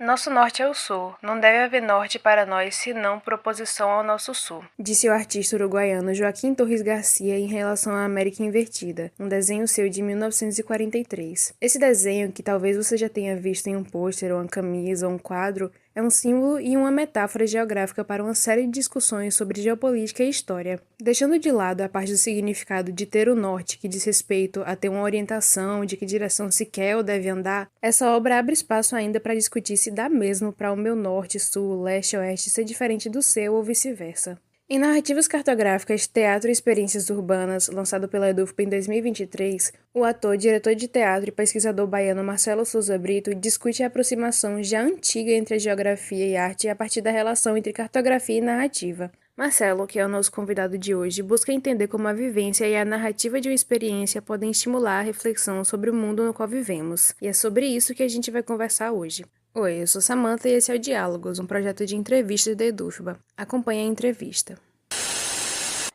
Nosso norte é o sul. Não deve haver norte para nós, senão proposição ao nosso sul, disse o artista uruguaiano Joaquim Torres Garcia em relação à América Invertida, um desenho seu de 1943. Esse desenho, que talvez você já tenha visto em um pôster, ou uma camisa, ou um quadro, é um símbolo e uma metáfora geográfica para uma série de discussões sobre geopolítica e história. Deixando de lado a parte do significado de ter o norte, que diz respeito a ter uma orientação de que direção se quer ou deve andar, essa obra abre espaço ainda para discutir se dá mesmo para o meu norte, sul, leste, oeste ser diferente do seu ou vice-versa. Em Narrativas Cartográficas, Teatro e Experiências Urbanas, lançado pela EDUFP em 2023, o ator, diretor de teatro e pesquisador baiano Marcelo Souza Brito discute a aproximação já antiga entre a geografia e arte a partir da relação entre cartografia e narrativa. Marcelo, que é o nosso convidado de hoje, busca entender como a vivência e a narrativa de uma experiência podem estimular a reflexão sobre o mundo no qual vivemos. E é sobre isso que a gente vai conversar hoje. Oi, eu sou Samantha e esse é o Diálogos, um projeto de entrevistas da EDUFBA. Acompanhe a entrevista.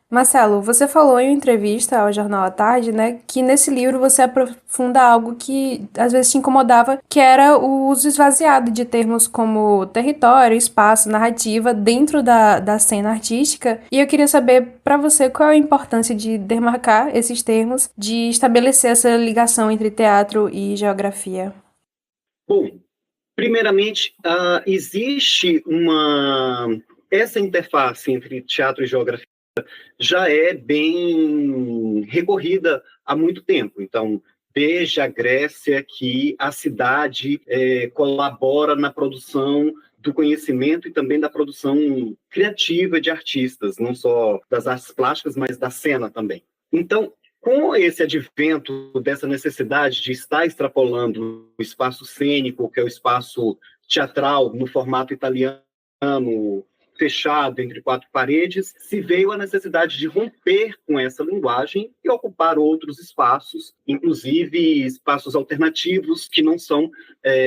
Marcelo, você falou em uma entrevista ao Jornal à Tarde, né, que nesse livro você aprofunda algo que às vezes te incomodava, que era o uso esvaziado de termos como território, espaço, narrativa dentro da cena artística. E eu queria saber para você qual é a importância de demarcar esses termos, de estabelecer essa ligação entre teatro e geografia. Bom, primeiramente, existe essa interface entre teatro e geografia já é bem recorrida há muito tempo. Então, desde a Grécia, que a cidade colabora na produção do conhecimento e também da produção criativa de artistas, não só das artes plásticas, mas da cena também. Então, com esse advento dessa necessidade de estar extrapolando o espaço cênico, que é o espaço teatral no formato italiano, fechado entre quatro paredes, se veio a necessidade de romper com essa linguagem e ocupar outros espaços, inclusive espaços alternativos que não são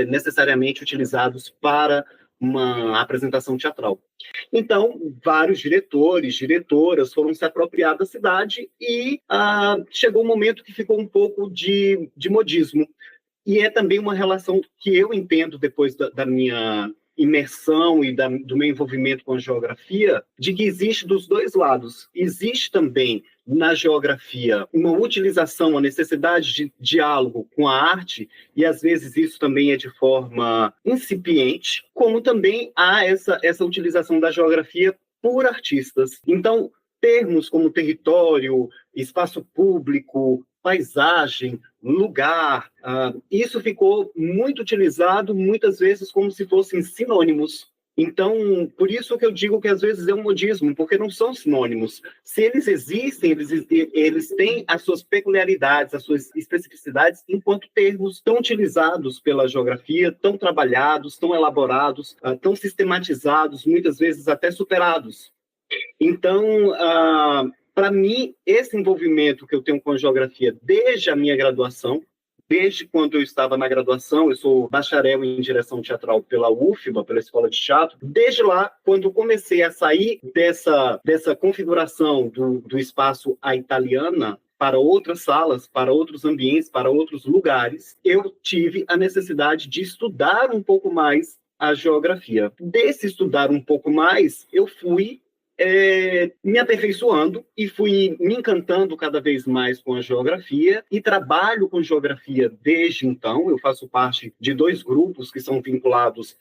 necessariamente utilizados para uma apresentação teatral. Então, vários diretores, diretoras foram se apropriar da cidade e chegou um momento que ficou um pouco de modismo. E é também uma relação que eu entendo depois da minha imersão e do meu envolvimento com a geografia, de que existe dos dois lados. Existe também na geografia uma utilização, a necessidade de diálogo com a arte, e às vezes isso também é de forma incipiente, como também há essa utilização da geografia por artistas. Então, termos como território, espaço público, paisagem, lugar, isso ficou muito utilizado, muitas vezes como se fossem sinônimos. Então, por isso que eu digo que às vezes é um modismo, porque não são sinônimos. Se eles existem, eles têm as suas peculiaridades, as suas especificidades, enquanto termos tão utilizados pela geografia, tão trabalhados, tão elaborados, tão sistematizados, muitas vezes até superados. Então, para mim, esse envolvimento que eu tenho com a geografia desde a minha graduação, desde quando eu estava na graduação, eu sou bacharel em direção teatral pela UFBA, pela Escola de Teatro, desde lá, quando eu comecei a sair dessa configuração do espaço à italiana, para outras salas, para outros ambientes, para outros lugares, eu tive a necessidade de estudar um pouco mais a geografia. Desse estudar um pouco mais, eu fui me aperfeiçoando e fui me encantando cada vez mais com a geografia e trabalho com geografia desde então. Eu faço parte de dois grupos que são vinculados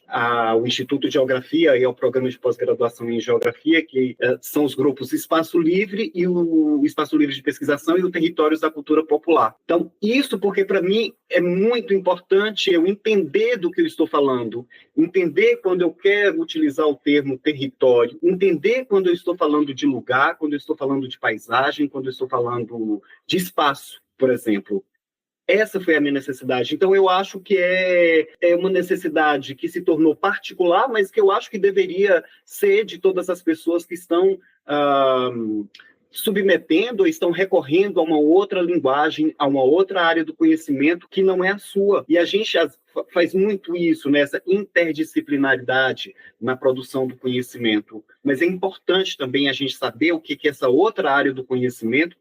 ao Instituto de Geografia e ao Programa de Pós-Graduação em Geografia, que são os grupos Espaço Livre e o Espaço Livre de Pesquisação e o Territórios da Cultura Popular. Então, isso porque para mim é muito importante eu entender do que eu estou falando, entender quando eu quero utilizar o termo território, entender quando eu estou falando de lugar, quando eu estou falando de paisagem, quando eu estou falando de espaço, por exemplo. Essa foi a minha necessidade. Então, eu acho que é uma necessidade que se tornou particular, mas que eu acho que deveria ser de todas as pessoas que estão submetendo ou estão recorrendo a uma outra linguagem, a uma outra área do conhecimento que não é a sua. E a gente faz muito isso nessa interdisciplinaridade na produção do conhecimento. Mas é importante também a gente saber o que essa outra área do conhecimento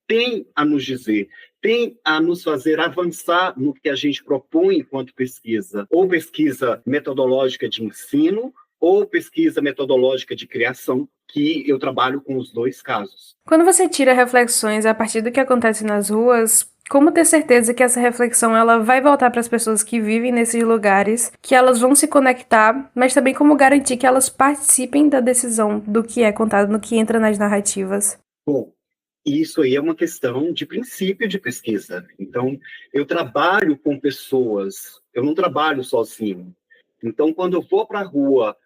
tem a nos dizer. tem a nos fazer avançar no que a gente propõe enquanto pesquisa, ou pesquisa metodológica de ensino, ou pesquisa metodológica de criação, que eu trabalho com os dois casos. Quando você tira reflexões a partir do que acontece nas ruas, como ter certeza que essa reflexão ela vai voltar para as pessoas que vivem nesses lugares, que elas vão se conectar, mas também como garantir que elas participem da decisão do que é contado, no que entra nas narrativas? Bom, isso aí é uma questão de princípio de pesquisa. Então, eu trabalho com pessoas, eu não trabalho sozinho. Então, quando eu vou para a rua,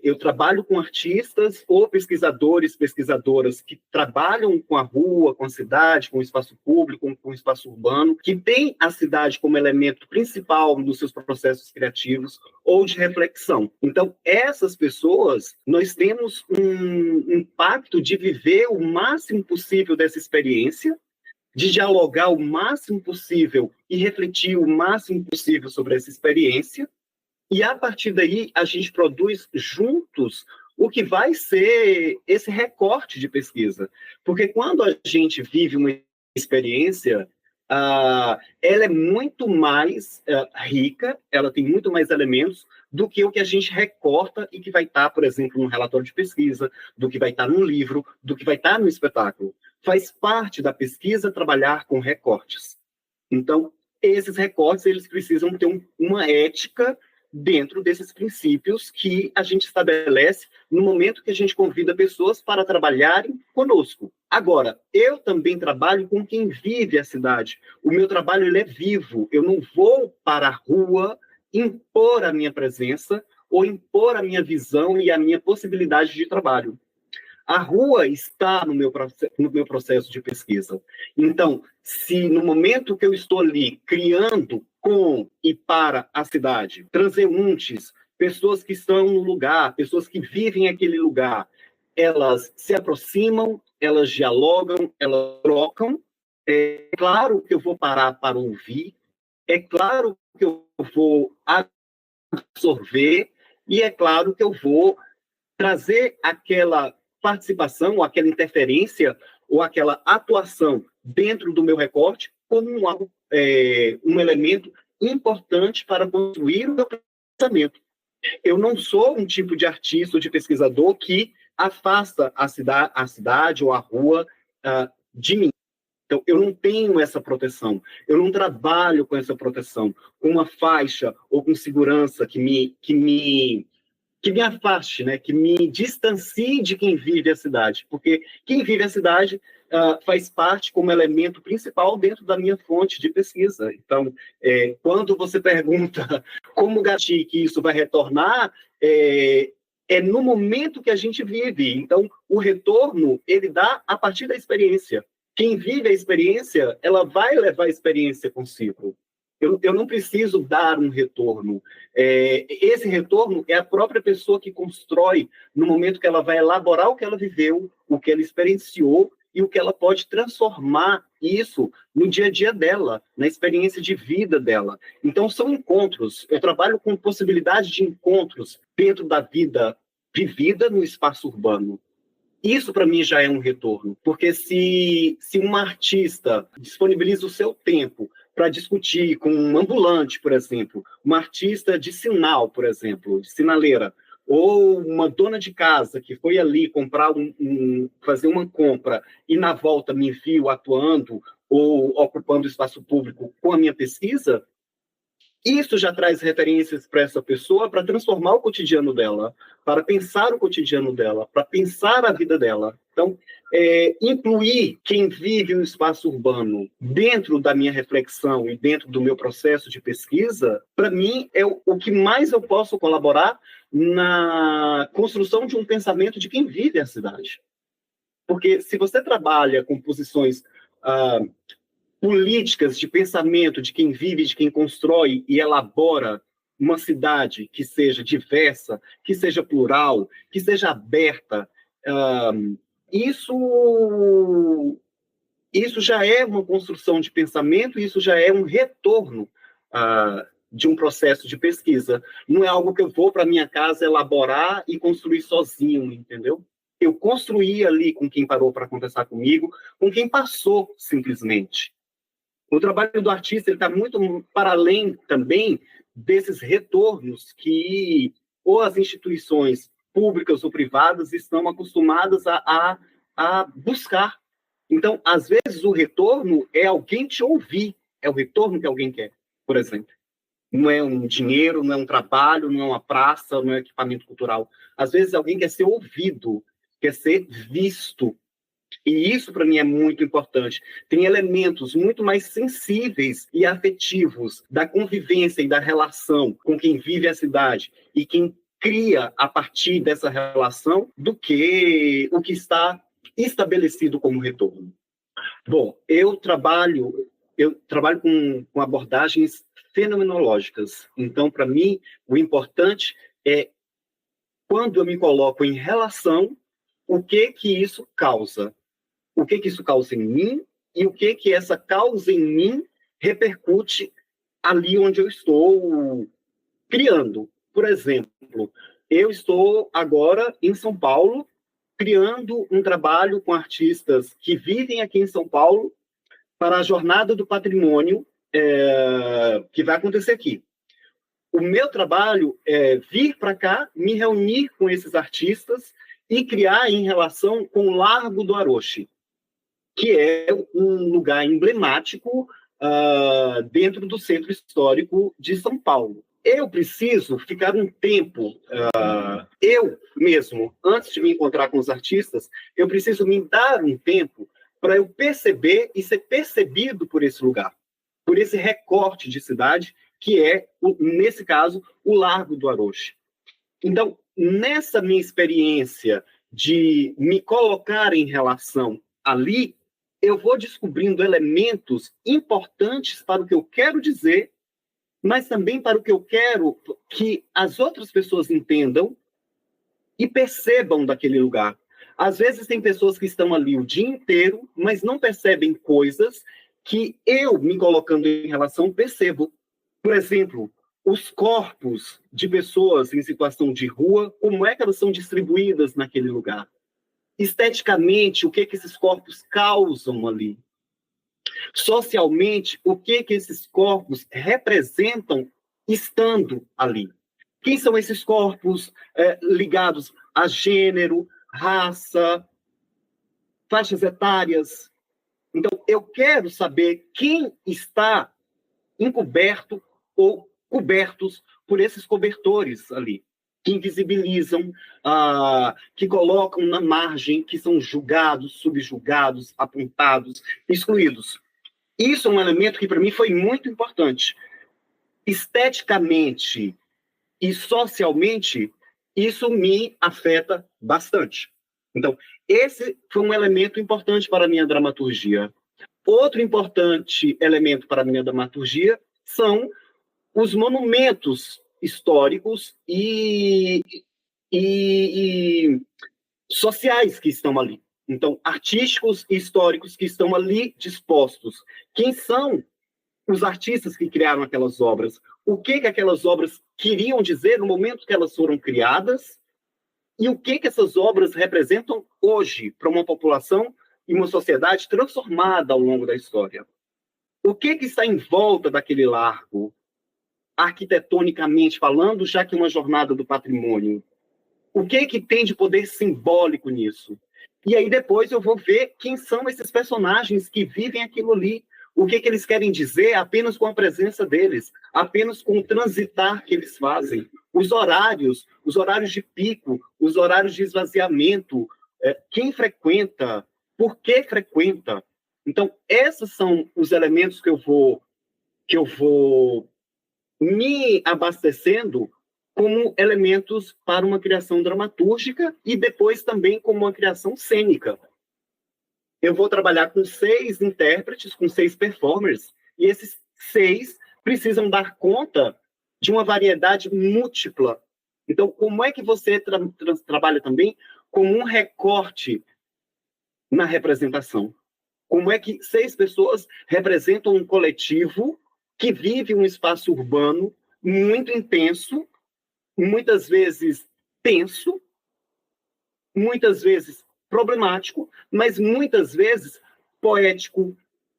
eu trabalho com artistas ou pesquisadores, pesquisadoras que trabalham com a rua, com a cidade, com o espaço público, com o espaço urbano, que tem a cidade como elemento principal dos seus processos criativos ou de reflexão. Então, essas pessoas, nós temos um pacto de viver o máximo possível dessa experiência, de dialogar o máximo possível e refletir o máximo possível sobre essa experiência, e, a partir daí, a gente produz juntos o que vai ser esse recorte de pesquisa. Porque quando a gente vive uma experiência, ela é muito mais rica, ela tem muito mais elementos do que o que a gente recorta e que vai estar, por exemplo, num relatório de pesquisa, do que vai estar num livro, do que vai estar no espetáculo. Faz parte da pesquisa trabalhar com recortes. Então, esses recortes, eles precisam ter uma ética dentro desses princípios que a gente estabelece no momento que a gente convida pessoas para trabalharem conosco. Agora, eu também trabalho com quem vive a cidade. O meu trabalho ele é vivo. Eu não vou para a rua impor a minha presença ou impor a minha visão e a minha possibilidade de trabalho. A rua está no meu processo de pesquisa. Então, se no momento que eu estou ali criando com e para a cidade, transeuntes, pessoas que estão no lugar, pessoas que vivem aquele lugar, elas se aproximam, elas dialogam, elas trocam. É claro que eu vou parar para ouvir, é claro que eu vou absorver, e é claro que eu vou trazer aquela participação, ou aquela interferência, ou aquela atuação dentro do meu recorte como um elemento importante para construir o meu pensamento. Eu não sou um tipo de artista ou de pesquisador que afasta a cidade ou a rua de mim. Então, eu não tenho essa proteção, eu não trabalho com essa proteção, com uma faixa ou com segurança que me afaste, né? Que me distancie de quem vive a cidade, porque quem vive a cidade faz parte como elemento principal dentro da minha fonte de pesquisa. Então, quando você pergunta como garantir que isso vai retornar, é no momento que a gente vive. Então, o retorno, ele dá a partir da experiência. Quem vive a experiência, ela vai levar a experiência consigo. Eu não preciso dar um retorno. Esse retorno é a própria pessoa que constrói no momento que ela vai elaborar o que ela viveu, o que ela experienciou e o que ela pode transformar isso no dia a dia dela, na experiência de vida dela. Então, são encontros. Eu trabalho com possibilidade de encontros dentro da vida vivida no espaço urbano. Isso, para mim, já é um retorno, porque se uma artista disponibiliza o seu tempo para discutir com um ambulante, por exemplo, uma artista de sinal, por exemplo, de sinaleira, ou uma dona de casa que foi ali comprar fazer uma compra e na volta me viu atuando ou ocupando espaço público com a minha pesquisa, isso já traz referências para essa pessoa para transformar o cotidiano dela, para pensar o cotidiano dela, para pensar a vida dela. Então, incluir quem vive o espaço urbano dentro da minha reflexão e dentro do meu processo de pesquisa, para mim, é o que mais eu posso colaborar na construção de um pensamento de quem vive a cidade. Porque se você trabalha com posições políticas de pensamento de quem vive, de quem constrói e elabora uma cidade que seja diversa, que seja plural, que seja aberta, isso já é uma construção de pensamento, isso já é um retorno de um processo de pesquisa. Não é algo que eu vou para minha casa elaborar e construir sozinho, entendeu? Eu construí ali com quem parou para conversar comigo, com quem passou simplesmente. O trabalho do artista está muito para além também desses retornos que ou as instituições públicas ou privadas estão acostumadas a buscar. Então, às vezes, o retorno é alguém te ouvir, é o retorno que alguém quer, por exemplo. Não é um dinheiro, não é um trabalho, não é uma praça, não é um equipamento cultural. Às vezes, alguém quer ser ouvido, quer ser visto. E isso, para mim, é muito importante. Tem elementos muito mais sensíveis e afetivos da convivência e da relação com quem vive a cidade e quem cria a partir dessa relação do que o que está estabelecido como retorno. Bom, eu trabalho com abordagens fenomenológicas. Então, para mim, o importante é quando eu me coloco em relação, o que isso causa? O que isso causa em mim e o que essa causa em mim repercute ali onde eu estou criando. Por exemplo, eu estou agora em São Paulo criando um trabalho com artistas que vivem aqui em São Paulo para a Jornada do Patrimônio, que vai acontecer aqui. O meu trabalho é vir para cá, me reunir com esses artistas e criar em relação com o Largo do Aroche, que é um lugar emblemático dentro do centro histórico de São Paulo. Eu preciso ficar um tempo, eu mesmo, antes de me encontrar com os artistas, eu preciso me dar um tempo para eu perceber e ser percebido por esse lugar, por esse recorte de cidade, que é, nesse caso, o Largo do Aroche. Então, nessa minha experiência de me colocar em relação ali, eu vou descobrindo elementos importantes para o que eu quero dizer, mas também para o que eu quero que as outras pessoas entendam e percebam daquele lugar. Às vezes tem pessoas que estão ali o dia inteiro, mas não percebem coisas que eu, me colocando em relação, percebo. Por exemplo, os corpos de pessoas em situação de rua, como é que elas são distribuídas naquele lugar? Esteticamente, o que esses corpos causam ali? Socialmente, o que esses corpos representam estando ali? Quem são esses corpos ligados a gênero, raça, faixas etárias? Então, eu quero saber quem está encoberto ou cobertos por esses cobertores ali, que invisibilizam, que colocam na margem, que são julgados, subjugados, apontados, excluídos. Isso é um elemento que, para mim, foi muito importante. Esteticamente e socialmente, isso me afeta bastante. Então, esse foi um elemento importante para a minha dramaturgia. Outro importante elemento para a minha dramaturgia são os monumentos históricos e sociais que estão ali. Então, artísticos e históricos que estão ali dispostos. Quem são os artistas que criaram aquelas obras? O que aquelas obras queriam dizer no momento que elas foram criadas? E o que essas obras representam hoje para uma população e uma sociedade transformada ao longo da história? O que está em volta daquele largo, arquitetonicamente falando, já que é uma jornada do patrimônio? O que tem de poder simbólico nisso? E aí depois eu vou ver quem são esses personagens que vivem aquilo ali. O que eles querem dizer apenas com a presença deles, apenas com o transitar que eles fazem. Os horários de pico, os horários de esvaziamento, quem frequenta, por que frequenta. Então, esses são os elementos que eu vou me abastecendo como elementos para uma criação dramatúrgica e depois também como uma criação cênica. Eu vou trabalhar com 6 intérpretes, com 6 performers, e esses 6 precisam dar conta de uma variedade múltipla. Então, como é que você trabalha também como um recorte na representação? Como é que 6 pessoas representam um coletivo que vive um espaço urbano muito intenso, muitas vezes tenso, muitas vezes problemático, mas muitas vezes poético,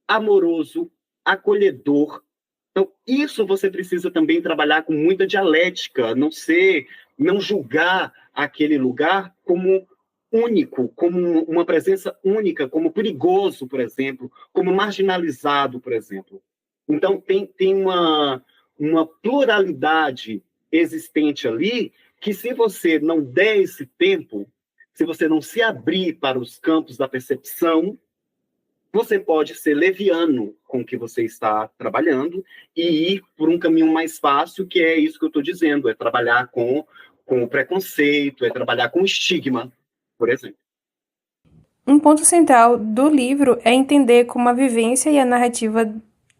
amoroso, acolhedor. Então, isso você precisa também trabalhar com muita dialética, não julgar aquele lugar como único, como uma presença única, como perigoso, por exemplo, como marginalizado, por exemplo. Então, tem uma pluralidade existente ali que, se você não der esse tempo, se você não se abrir para os campos da percepção, você pode ser leviano com o que você está trabalhando e ir por um caminho mais fácil, que é isso que eu estou dizendo, é trabalhar com o preconceito, é trabalhar com o estigma, por exemplo. Um ponto central do livro é entender como a vivência e a narrativa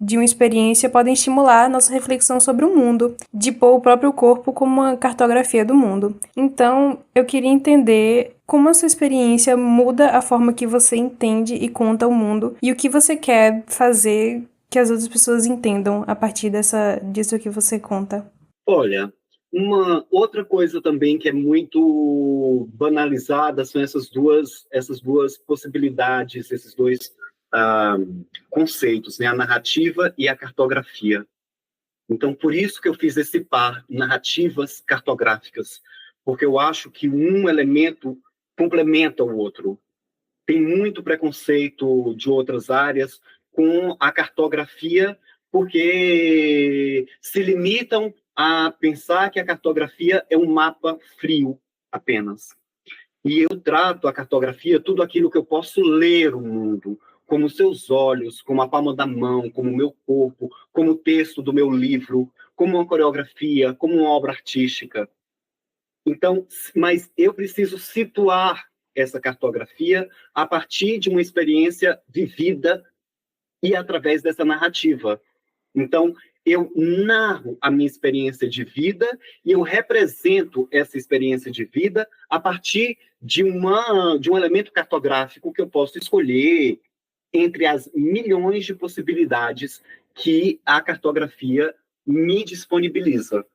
de uma experiência podem estimular a nossa reflexão sobre o mundo, de pôr o próprio corpo como uma cartografia do mundo. Então, eu queria entender como essa experiência muda a forma que você entende e conta o mundo e o que você quer fazer que as outras pessoas entendam a partir disso que você conta. Olha, uma outra coisa também que é muito banalizada são essas duas possibilidades, esses dois ah, conceitos, né? A narrativa e a cartografia. Então, por isso que eu fiz esse par, narrativas cartográficas, porque eu acho que um elemento complementa o outro. Tem muito preconceito de outras áreas com a cartografia, porque se limitam a pensar que a cartografia é um mapa frio apenas. E eu trato a cartografia, tudo aquilo que eu posso ler o mundo, como os seus olhos, como a palma da mão, como o meu corpo, como o texto do meu livro, como uma coreografia, como uma obra artística. Então, mas eu preciso situar essa cartografia a partir de uma experiência vivida e através dessa narrativa. Então, eu narro a minha experiência de vida e eu represento essa experiência de vida a partir de um elemento cartográfico que eu posso escolher entre as milhões de possibilidades que a cartografia me disponibiliza.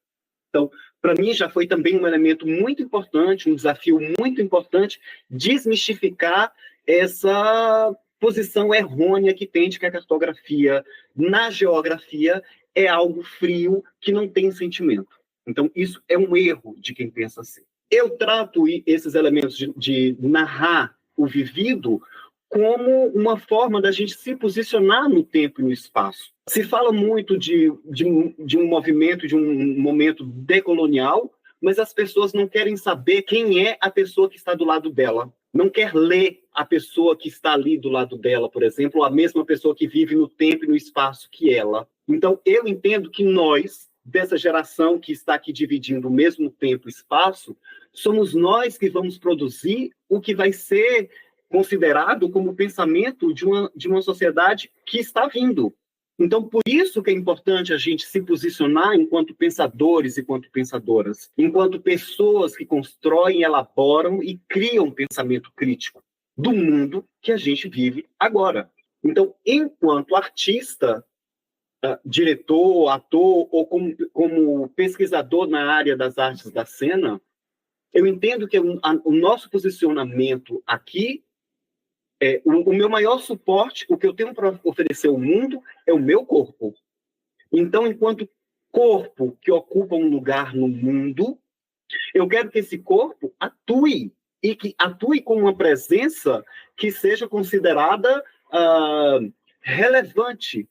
Então, para mim, já foi também um elemento muito importante, um desafio muito importante, desmistificar essa posição errônea que tem de que a cartografia na geografia é algo frio que não tem sentimento. Então, isso é um erro de quem pensa assim. Eu trato esses elementos de narrar o vivido como uma forma da gente se posicionar no tempo e no espaço. Se fala muito de um movimento, de um momento decolonial, mas as pessoas não querem saber quem é a pessoa que está do lado dela. Não quer ler a pessoa que está ali do lado dela, por exemplo, ou a mesma pessoa que vive no tempo e no espaço que ela. Então, eu entendo que nós, dessa geração que está aqui dividindo o mesmo tempo e espaço, somos nós que vamos produzir o que vai ser considerado como o pensamento de uma sociedade que está vindo. Então, por isso que é importante a gente se posicionar enquanto pensadores e enquanto pensadoras, enquanto pessoas que constroem, elaboram e criam pensamento crítico do mundo que a gente vive agora. Então, enquanto artista, diretor, ator ou como pesquisador na área das artes da cena, eu entendo que o nosso posicionamento aqui o meu maior suporte, o que eu tenho para oferecer ao mundo é o meu corpo. Então, enquanto corpo que ocupa um lugar no mundo, eu quero que esse corpo atue e que atue com uma presença que seja considerada relevante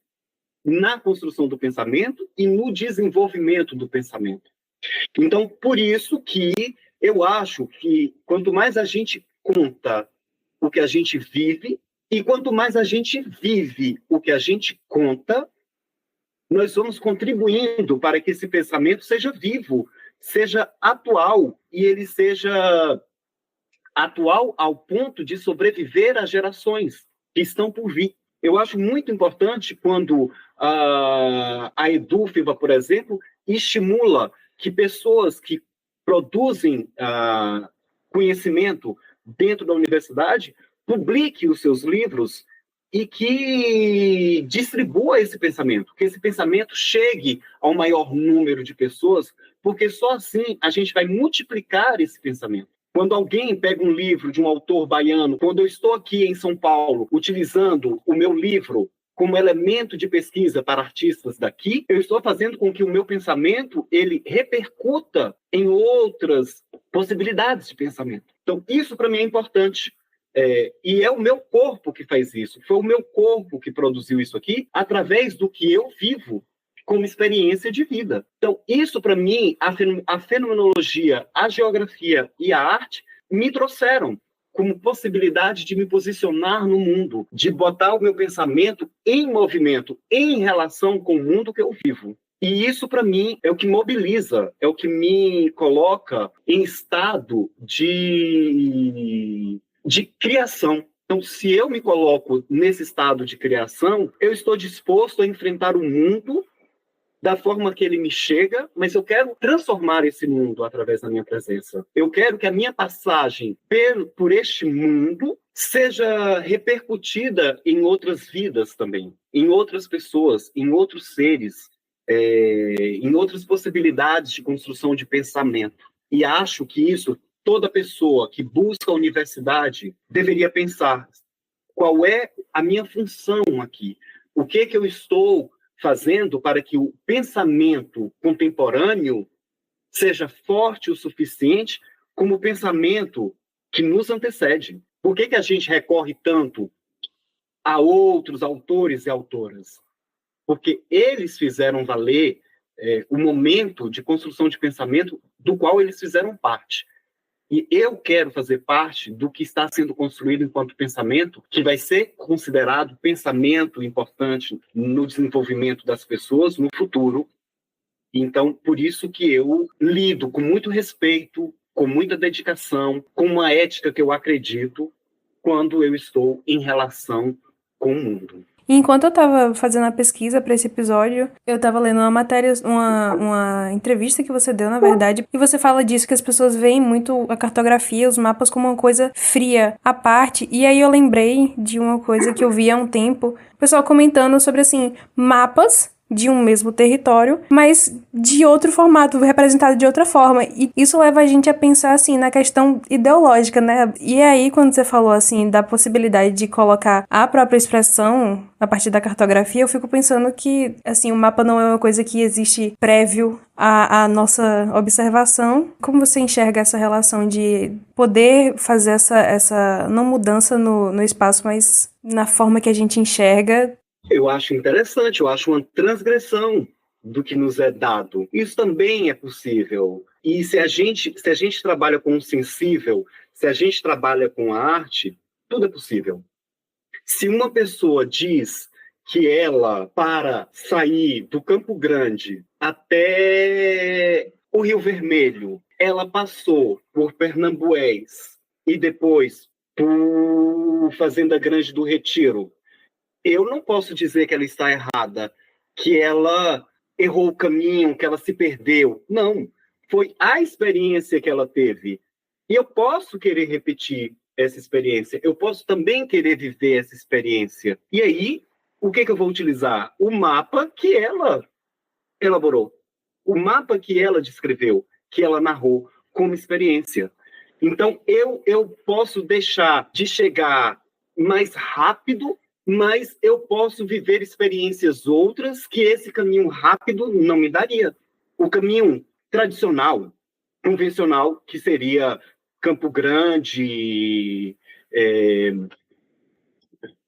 na construção do pensamento e no desenvolvimento do pensamento. Então, por isso que eu acho que quanto mais a gente conta o que a gente vive, e quanto mais a gente vive o que a gente conta, nós vamos contribuindo para que esse pensamento seja vivo, seja atual, e ele seja atual ao ponto de sobreviver às gerações que estão por vir. Eu acho muito importante quando a Edufba, por exemplo, estimula que pessoas que produzem conhecimento dentro da universidade publique os seus livros e que distribua esse pensamento, que esse pensamento chegue ao maior número de pessoas, porque só assim a gente vai multiplicar esse pensamento. Quando alguém pega um livro de um autor baiano, quando eu estou aqui em São Paulo, utilizando o meu livro como elemento de pesquisa para artistas daqui, eu estou fazendo com que o meu pensamento ele repercuta em outras possibilidades de pensamento. Então, isso para mim é importante. E é o meu corpo que faz isso. Foi o meu corpo que produziu isso aqui através do que eu vivo como experiência de vida. Então, isso para mim, a fenomenologia, a geografia e a arte me trouxeram como possibilidade de me posicionar no mundo, de botar o meu pensamento em movimento, em relação com o mundo que eu vivo. E isso, para mim, é o que mobiliza, é o que me coloca em estado de criação. Então, se eu me coloco nesse estado de criação, eu estou disposto a enfrentar o mundo da forma que ele me chega, mas eu quero transformar esse mundo através da minha presença. Eu quero que a minha passagem por este mundo seja repercutida em outras vidas também, em outras pessoas, em outros seres, em outras possibilidades de construção de pensamento. E acho que isso, toda pessoa que busca a universidade deveria pensar: qual é a minha função aqui? O que eu estou fazendo para que o pensamento contemporâneo seja forte o suficiente como o pensamento que nos antecede? Por que a gente recorre tanto a outros autores e autoras? Porque eles fizeram valer o momento de construção de pensamento do qual eles fizeram parte. E eu quero fazer parte do que está sendo construído enquanto pensamento, que vai ser considerado pensamento importante no desenvolvimento das pessoas no futuro. Então, por isso que eu lido com muito respeito, com muita dedicação, com uma ética que eu acredito quando eu estou em relação com o mundo. Enquanto eu tava fazendo a pesquisa para esse episódio, eu tava lendo uma matéria, uma entrevista que você deu, na verdade, e você fala disso, que as pessoas veem muito a cartografia, os mapas como uma coisa fria, à parte, e aí eu lembrei de uma coisa que eu vi há um tempo, o pessoal comentando sobre, assim, mapas de um mesmo território, mas de outro formato, representado de outra forma. E isso leva a gente a pensar, assim, na questão ideológica, né? E aí, quando você falou, assim, da possibilidade de colocar a própria expressão a partir da cartografia, eu fico pensando que, assim, o mapa não é uma coisa que existe prévio à nossa observação. Como você enxerga essa relação de poder fazer essa não mudança no espaço, mas na forma que a gente enxerga? Eu acho interessante, eu acho uma transgressão do que nos é dado. Isso também é possível. E se a gente trabalha com o sensível, se a gente trabalha com a arte, tudo é possível. Se uma pessoa diz que ela, para sair do Campo Grande até o Rio Vermelho, ela passou por Pernambués e depois por Fazenda Grande do Retiro, eu não posso dizer que ela está errada, que ela errou o caminho, que ela se perdeu. Não, foi a experiência que ela teve. E eu posso querer repetir essa experiência, eu posso também querer viver essa experiência. E aí, o que eu vou utilizar? O mapa que ela elaborou, o mapa que ela descreveu, que ela narrou como experiência. Então, eu posso deixar de chegar mais rápido, mas eu posso viver experiências outras que esse caminho rápido não me daria. O caminho tradicional, convencional, que seria Campo Grande,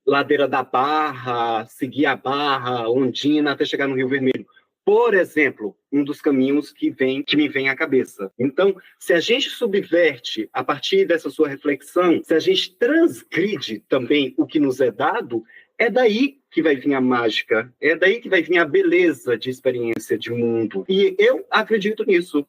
Ladeira da Barra, seguir a Barra, Ondina, até chegar no Rio Vermelho. Por exemplo, um dos caminhos que me vem à cabeça. Então, se a gente subverte, a partir dessa sua reflexão, se a gente transgride também o que nos é dado, é daí que vai vir a mágica, é daí que vai vir a beleza de experiência de mundo. E eu acredito nisso.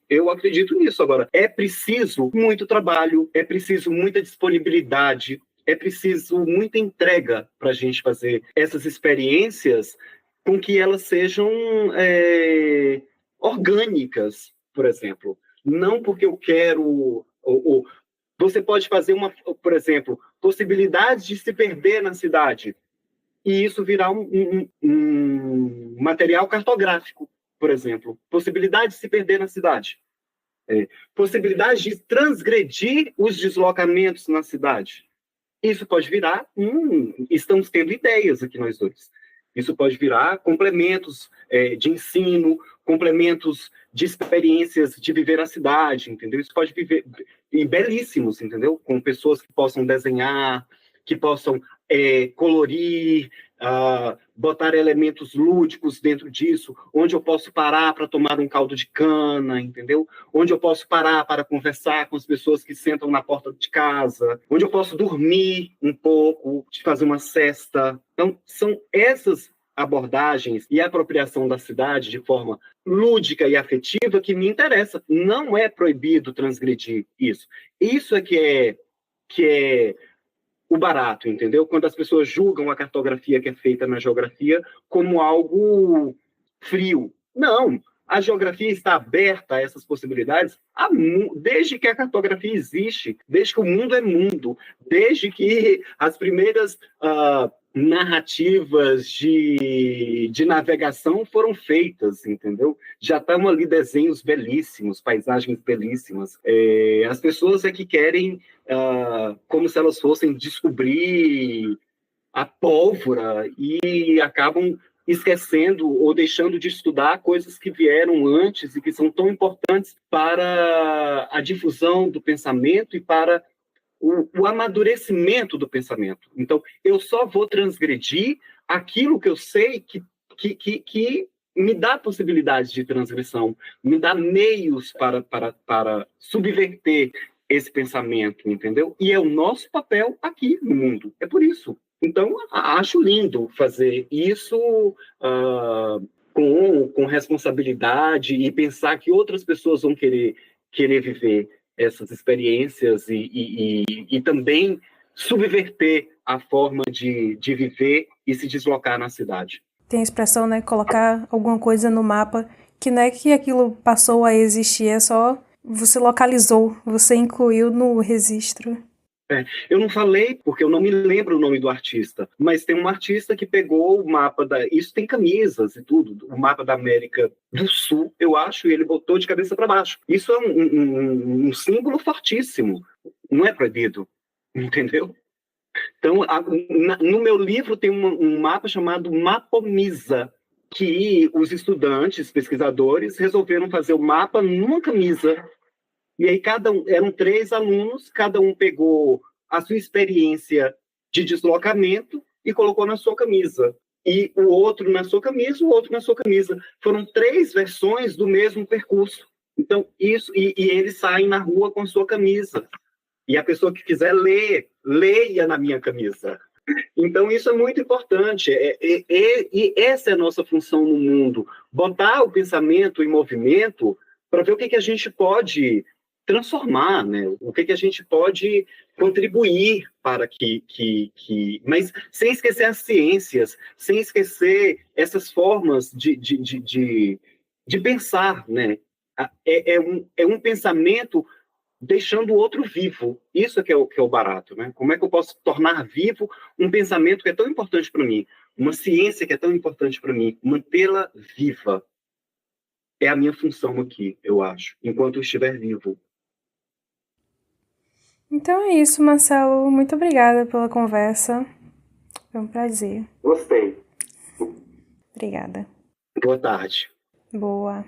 Agora, é preciso muito trabalho, é preciso muita disponibilidade, é preciso muita entrega para a gente fazer essas experiências com que elas sejam orgânicas, por exemplo. Não porque eu quero... Você pode fazer, por exemplo, possibilidades de se perder na cidade, e isso virar um material cartográfico, por exemplo. Possibilidade de se perder na cidade. Possibilidade de transgredir os deslocamentos na cidade. Isso pode virar... estamos tendo ideias aqui nós dois. Isso pode virar complementos de ensino, complementos de experiências de viver a cidade, entendeu? Isso pode viver, e belíssimos, entendeu? Com pessoas que possam desenhar, que possam colorir, botar elementos lúdicos dentro disso, onde eu posso parar para tomar um caldo de cana, entendeu? Onde eu posso parar para conversar com as pessoas que sentam na porta de casa, onde eu posso dormir um pouco, fazer uma sesta. Então, são essas abordagens e apropriação da cidade de forma lúdica e afetiva que me interessa. Não é proibido transgredir isso. Isso é que é o barato, entendeu? Quando as pessoas julgam a cartografia que é feita na geografia como algo frio. Não, a geografia está aberta a essas possibilidades desde que a cartografia existe, desde que o mundo é mundo, desde que as primeiras narrativas de navegação foram feitas, entendeu? Já estão ali desenhos belíssimos, paisagens belíssimas. As pessoas é que querem, como se elas fossem descobrir a pólvora e acabam esquecendo ou deixando de estudar coisas que vieram antes e que são tão importantes para a difusão do pensamento e para o amadurecimento do pensamento. Então, eu só vou transgredir aquilo que eu sei que me dá possibilidades de transgressão, me dá meios para subverter esse pensamento, entendeu? E é o nosso papel aqui no mundo. É por isso. Então, acho lindo fazer isso com responsabilidade e pensar que outras pessoas vão querer viver essas experiências e também subverter a forma de viver e se deslocar na cidade. Tem a expressão, né, colocar alguma coisa no mapa, que não é que aquilo passou a existir, é só você localizou, você incluiu no registro. Eu não falei porque eu não me lembro o nome do artista, mas tem um artista que pegou o mapa isso tem camisas e tudo, o mapa da América do Sul, eu acho, e ele botou de cabeça para baixo. Isso é um símbolo fortíssimo, não é proibido, entendeu? Então, no meu livro tem um mapa chamado Mapomisa, que os estudantes, pesquisadores, resolveram fazer o mapa numa camisa. E aí eram 3 alunos, cada um pegou a sua experiência de deslocamento e colocou na sua camisa. E o outro na sua camisa, o outro na sua camisa. Foram 3 versões do mesmo percurso. Então, isso, e eles saem na rua com a sua camisa. E a pessoa que quiser ler, leia na minha camisa. Então, isso é muito importante. E essa é a nossa função no mundo. Botar o pensamento em movimento para ver o que a gente pode transformar, né? O que a gente pode contribuir para mas sem esquecer as ciências, sem esquecer essas formas de pensar, né? É um pensamento deixando o outro vivo. Isso que é o barato, né? Como é que eu posso tornar vivo um pensamento que é tão importante para mim, uma ciência que é tão importante para mim, mantê-la viva? É a minha função aqui, eu acho, enquanto eu estiver vivo. Então é isso, Marcelo. Muito obrigada pela conversa. Foi um prazer. Gostei. Obrigada. Boa tarde. Boa.